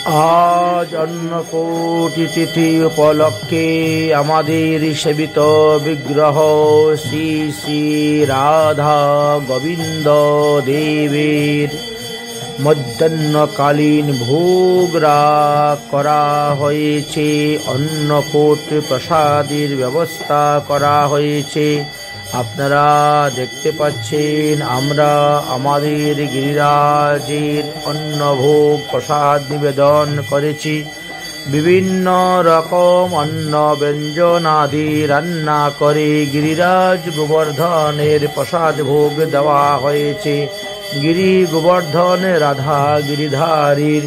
আজ অন্নকূটি তিথি উপলক্ষে আমাদের সেবিত বিগ্রহ শ্রী শ্রী রাধা গোবিন্দ দেবের মধ্যাহ্নকালীন ভোগ রাগ করা হয়েছে। অন্নকূট প্রসাদের ব্যবস্থা করা হয়েছে। আপনারা দেখতে পাচ্ছেন আমরা আমাদের গিরিরাজের অন্নভোগ প্রসাদ নিবেদন করেছি। বিভিন্ন রকম অন্ন ব্যঞ্জন আদি রান্না করে গিরিরাজ গোবর্ধনের প্রসাদ ভোগ দেওয়া হয়েছে। গিরি গোবর্ধন রাধা গিরিধারীর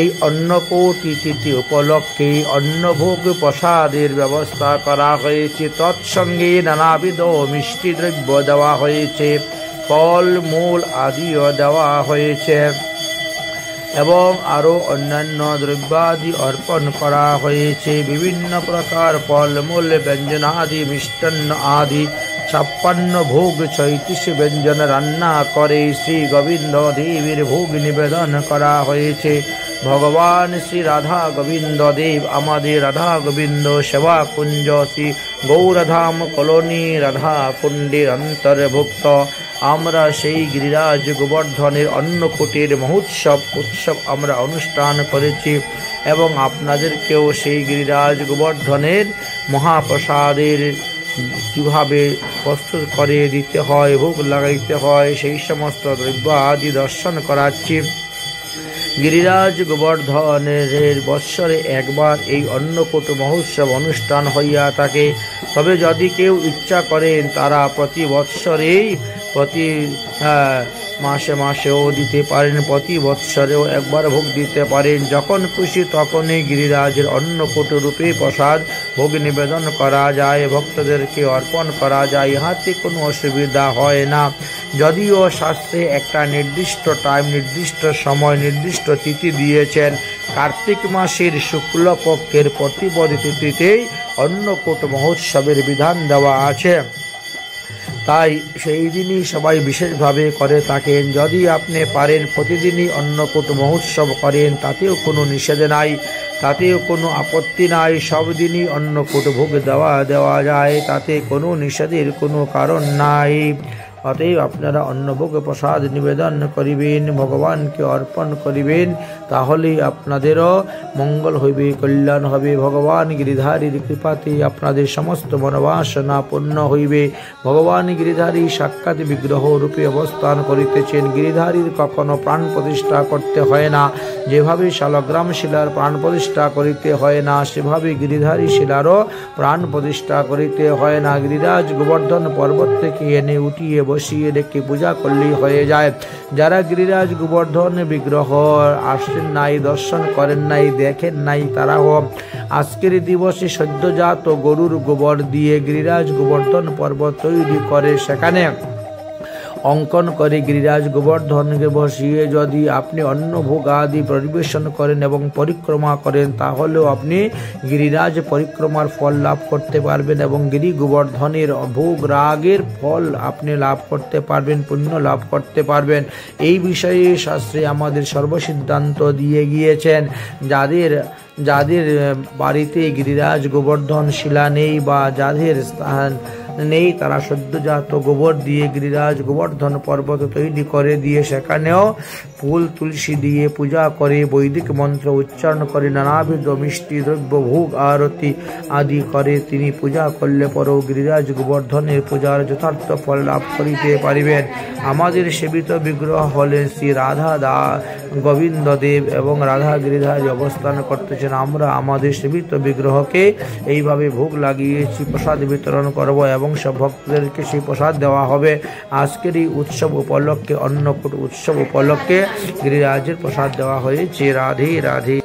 এই অন্নকূটি তিথি উপলক্ষে অন্নভোগ প্রসাদের ব্যবস্থা করা হয়েছে। তৎসঙ্গে নানাবিধ মিষ্টি দ্রব্য দেওয়া হয়েছে, ফল মূল আদিও দেওয়া হয়েছে এবং আরও অন্যান্য দ্রব্যাদি অর্পণ করা হয়েছে। বিভিন্ন প্রকার ফলমূল ব্যঞ্জনাদি মিষ্টান্ন আদি 56 ভোগ 36 ব্যঞ্জন রান্না করে শ্রী গোবিন্দ দেবের ভোগ নিবেদন করা হয়েছে। ভগবান শ্রী রাধা গোবিন্দ দেব আমাদের রাধা গোবিন্দ সেবা কুঞ্জ শ্রী গৌরধাম কলোনি রাধা কুণ্ডের অন্তর্ভুক্ত। আমরা সেই গিরিরাজ গোবর্ধনের অন্নকূটের উৎসব আমরা অনুষ্ঠান করেছি এবং আপনাদেরকেও সেই গিরিরাজ গোবর্ধনের মহাপ্রসাদের কিভাবে প্রস্তুত করে দিতে হয়, ভোগ লাগাইতে হয়, সেই সমস্ত দ্রব্য আদি দর্শন করাচ্ছি। গিরিরাজ গোবর্ধনের বৎসরে একবার এই অন্নকূট মহোৎসব অনুষ্ঠান হইয়া থাকে। তবে যদি কেউ ইচ্ছা করেন তারা প্রতি বৎসরেই প্রতি মাসেও দিতে পারেন, প্রতি বৎসরেও একবার ভোগ দিতে পারেন। যখন খুশি তখনই গিরিরাজের অন্নকূট রূপে প্রসাদ ভোগ নিবেদন করা যায়, ভক্তদেরকে অর্পণ করা যায়, ইহাতে কোনো অসুবিধা হয় না। যদিও শাস্ত্রে একটা নির্দিষ্ট টাইম, নির্দিষ্ট সময়, নির্দিষ্ট তিথি দিয়েছেন। কার্তিক মাসের শুক্লপক্ষের প্রতিপদ তিথিতেই অন্নকূট মহোৎসবের বিধান দেওয়া আছে, তাই সেই দিনই সবাই বিশেষভাবে করে থাকেন। যদি আপনি পারেন প্রতিদিনই অন্নকূট মহোৎসব করেন, তাতেও কোনো নিষেধ নাই, তাতেও কোনো আপত্তি নাই। সব দিনই অন্নকূট ভোগ দেওয়া যায়, তাতে কোনো নিষেধের কোনো কারণ নাই। অতএব আপনারা অন্নভোগ প্রসাদ নিবেদন করিবেন, ভগবানকে অর্পণ করিবেন, তাহলেই আপনাদেরও মঙ্গল হইবে, কল্যাণ হবে। ভগবান গিরিধারীর কৃপাতে আপনাদের সমস্ত মনোবাসনা পূর্ণ হইবে। ভগবান গিরিধারী সাক্ষাৎ বিগ্রহ রূপে অবস্থান করিতেছেন। গিরিধারীর কখনো প্রাণ প্রতিষ্ঠা করতে হয় না। যেভাবে শালগ্রাম শিলার প্রাণ প্রতিষ্ঠা করিতে হয় না, সেভাবে গিরিধারী শিলারও প্রাণ প্রতিষ্ঠা করিতে হয় না। গিরিরাজ গোবর্ধন পর্বত থেকে এনে উঠিয়ে বসিয়ে রেখে পূজা করলেই হয়ে যায়। যারা গিরিরাজ গোবর্ধন বিগ্রহ আসেন নাই, দর্শন করেন নাই, দেখেন নাই, তারাও আজকের দিবসে সদ্যজাত গরুর গোবর দিয়ে গিরিরাজ গোবর্ধন পর্বত তৈরি করে সেখানে অঙ্কন করে গিরিরাজ গোবর্ধনকে বসিয়ে যদি আপনি অন্নভোগ আদি পরিবেশন করেন এবং পরিক্রমা করেন, তাহলেও আপনি গিরিরাজ পরিক্রমার ফল লাভ করতে পারবেন এবং গিরি গোবর্ধনের ভোগ রাগের ফল আপনি লাভ করতে পারবেন, পুণ্য লাভ করতে পারবেন। এই বিষয়ে শাস্ত্রে আমাদের সর্বসিদ্ধান্ত দিয়ে গিয়েছেন। যাদের বাড়িতে গিরিরাজ গোবর্ধন শিলা নেই বা যাদের স্থান নেই, তারা সদ্যজাত গোবর দিয়ে গিরিরাজ গোবর্ধন পর্বত তৈরি করে দিয়ে সেখানেও ফুল তুলসী দিয়ে পূজা করে, বৈদিক মন্ত্র উচ্চারণ করে, নানাবিধ মিষ্টি দ্রব্য ভোগ আরতি আদি করে তিনি পূজা করলে পরেও গিরিরাজ গোবর্ধনের পূজার যথার্থ ফল লাভ করিতে পারিবেন। আমাদের সেবিত বিগ্রহ হলেন শ্রী রাধা গোবিন্দ দেব এবং রাধা গিরিধারী অবস্থান করতেছেন। আমরা আমাদের সেবিত বিগ্রহকে এইভাবে ভোগ লাগিয়েছি, প্রসাদ বিতরণ করব এবং সব ভক্তদেরকে সেই প্রসাদ দেওয়া হবে। আজকের এই উৎসব উপলক্ষে, অন্নকূট উৎসব উপলক্ষে গিরিরাজের প্রসাদ দেওয়া হয়েছে। রাধে রাধে।